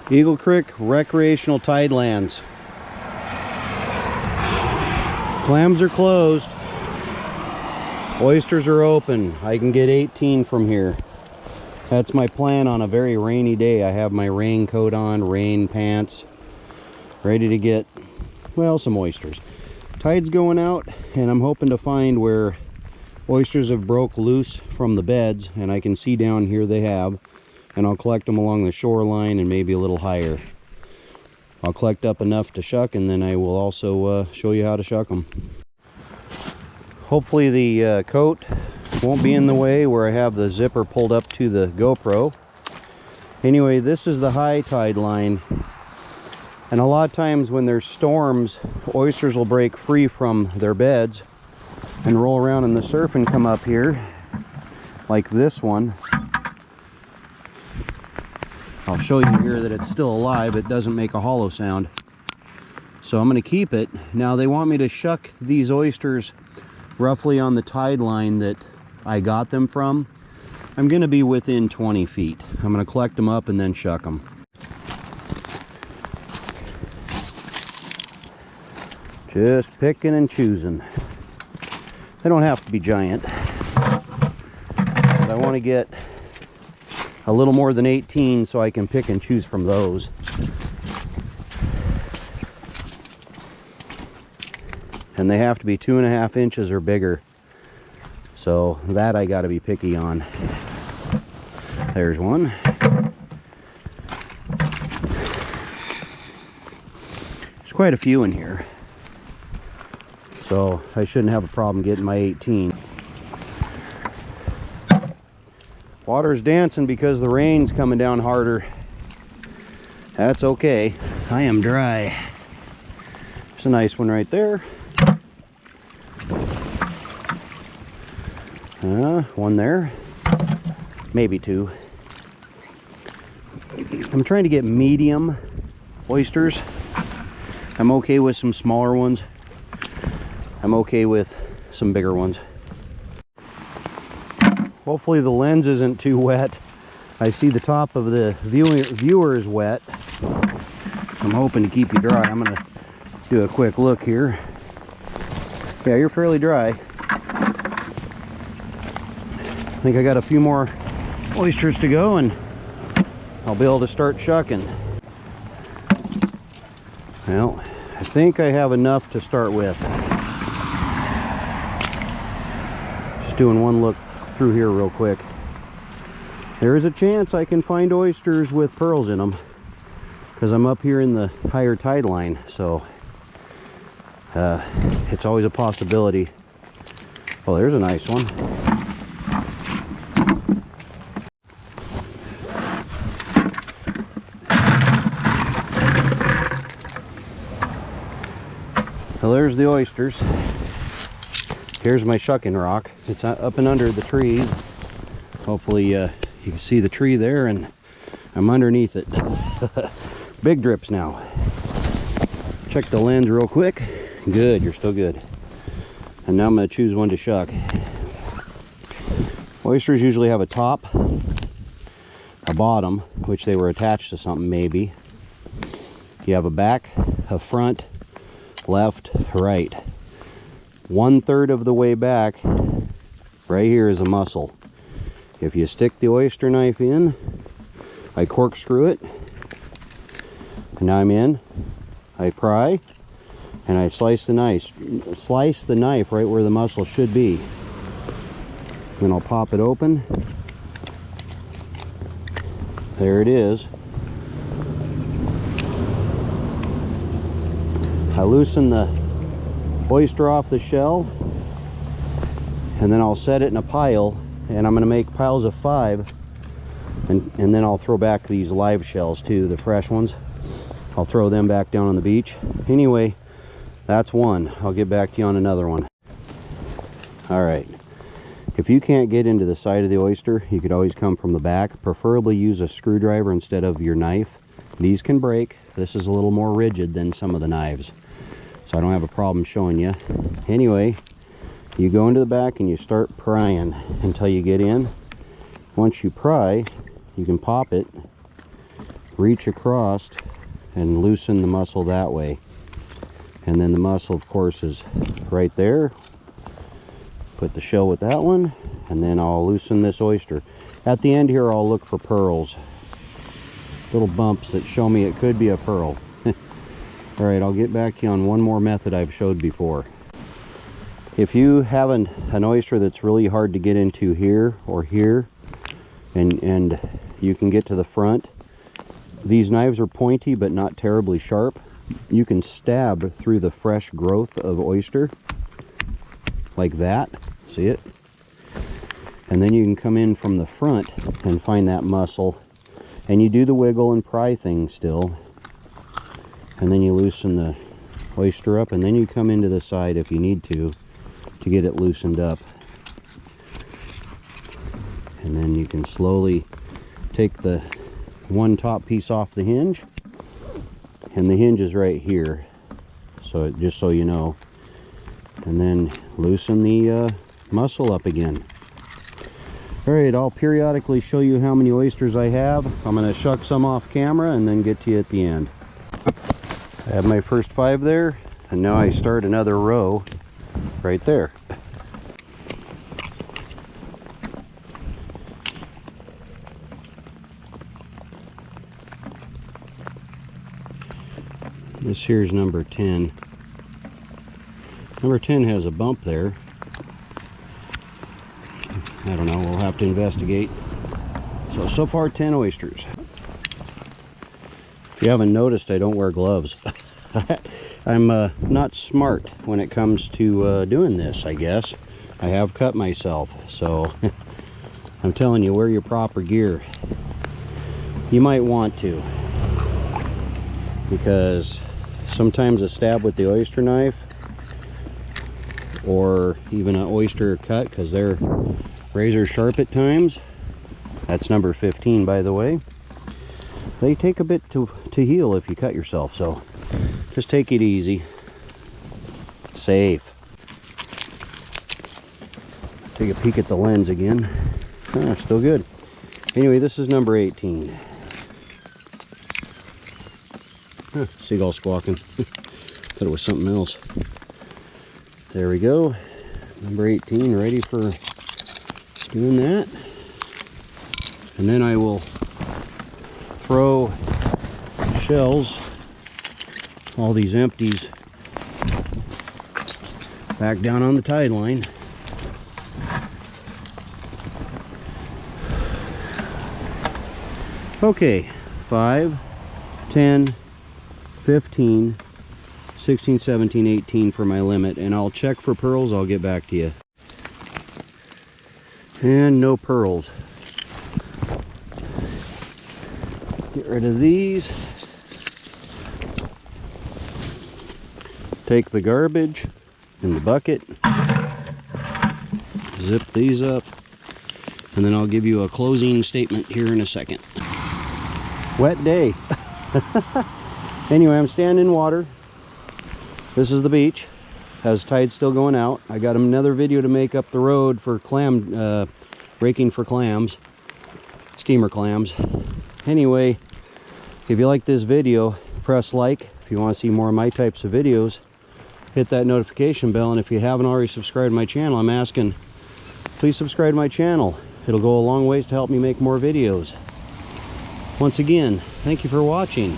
Eagle Creek Recreational Tidelands. Clams are closed. Oysters are open. I can get 18 from here. That's my plan on a very rainy day. I have my raincoat on, rain pants, ready to get, well, some oysters. Tide's going out, and I'm hoping to find where oysters have broke loose from the beds, and I can see down here they have, and I'll collect them along the shoreline and maybe a little higher. I'll collect up enough to shuck, and then I will also show you how to shuck them. Hopefully the coat won't be in the way where I have the zipper pulled up to the GoPro. Anyway, this is the high tide line, and a lot of times when there's storms, oysters will break free from their beds and roll around in the surf and come up here like this one. I'll show you here that it's still alive. It doesn't make a hollow sound, so I'm going to keep it. Now they want me to shuck these oysters roughly on the tide line that I got them from. I'm going to be within 20 feet. I'm going to collect them up and then shuck them. Just picking and choosing. They don't have to be giant, but I want to get a little more than 18 so I can pick and choose from those. And they have to be 2.5 inches or bigger, so that I got to be picky on. There's one. There's quite a few in here, so I shouldn't have a problem getting my 18. Water's dancing because the rain's coming down harder. That's okay. I am dry. There's a nice one right there. One there. Maybe two. I'm trying to get medium oysters. I'm okay with some smaller ones. I'm okay with some bigger ones. Hopefully the lens isn't too wet. I see the top of the viewer is wet. I'm hoping to keep you dry. I'm gonna do a quick look here. Yeah, you're fairly dry. I think I got a few more oysters to go and I'll be able to start shucking. Well, I think I have enough to start with. Just doing one look through here real quick. There is a chance I can find oysters with pearls in them because I'm up here in the higher tide line, so it's always a possibility. Oh, there's a nice one. So there's the oysters. Here's my shucking rock. It's up and under the trees. Hopefully you can see the tree there, and I'm underneath it. Big drips now. Check the lens real quick. Good, you're still good. And now I'm going to choose one to shuck. Oysters usually have a top, a bottom, which they were attached to something maybe. You have a back, a front, left, right. 1/3 of the way back, right here is a muscle. If you stick the oyster knife in, I corkscrew it, and now I'm in. I pry, and I slice the knife right where the muscle should be. Then I'll pop it open. There it is. I loosen the oyster off the shell, and then I'll set it in a pile, and I'm going to make piles of 5, and then I'll throw back these live shells too, the fresh ones. I'll throw them back down on the beach. Anyway, that's one. I'll get back to you on another one. All right, if you can't get into the side of the oyster, you could always come from the back. Preferably use a screwdriver instead of your knife. These can break. This is a little more rigid than some of the knives, so I don't have a problem showing you. Anyway, you go into the back and you start prying until you get in. Once you pry, you can pop it, reach across and loosen the muscle that way. And then the muscle, of course, is right there. Put the shell with that one, and then I'll loosen this oyster. At the end here, I'll look for pearls. Little bumps that show me it could be a pearl. All right, I'll get back to you on one more method I've showed before. If you have an oyster that's really hard to get into here or here, and you can get to the front, these knives are pointy but not terribly sharp. You can stab through the fresh growth of oyster like that. See it? And then you can come in from the front and find that muscle, and you do the wiggle and pry thing still, and then you loosen the oyster up, and then you come into the side if you need to get it loosened up. And then you can slowly take the one top piece off the hinge, and the hinge is right here, so just so you know, and then loosen the muscle up again. All right, I'll periodically show you how many oysters I have. I'm going to shuck some off camera and then get to you at the end. I have my first 5 there, and now I start another row right there. This here's number 10. Number 10 has a bump there. I don't know, we'll have to investigate. So far 10 oysters. If you haven't noticed, I don't wear gloves. I'm not smart when it comes to doing this, I guess. I have cut myself, so I'm telling you, wear your proper gear. You might want to, because sometimes a stab with the oyster knife, or even an oyster cut, because they're razor sharp at times. That's number 15, by the way. They take a bit to heal if you cut yourself, so just take it easy. Safe. Take a peek at the lens again. Still good. Anyway, this is number 18. Seagull squawking. Thought it was something else. There we go. Number 18, ready for doing that. And then I will throw shells, all these empties, back down on the tide line. Okay, 5, 10, 15, 16, 17, 18 for my limit, and I'll check for pearls. I'll get back to you. And no pearls. Get rid of these. Take the garbage in the bucket. Zip these up. And then I'll give you a closing statement here in a second. Wet day. Anyway, I'm standing in water. This is the beach. Has tide still going out. I got another video to make up the road for clam, raking for clams, steamer clams. Anyway, if you like this video, press like. If you want to see more of my types of videos, hit that notification bell. And if you haven't already subscribed to my channel, I'm asking, please subscribe to my channel. It'll go a long ways to help me make more videos. Once again, thank you for watching.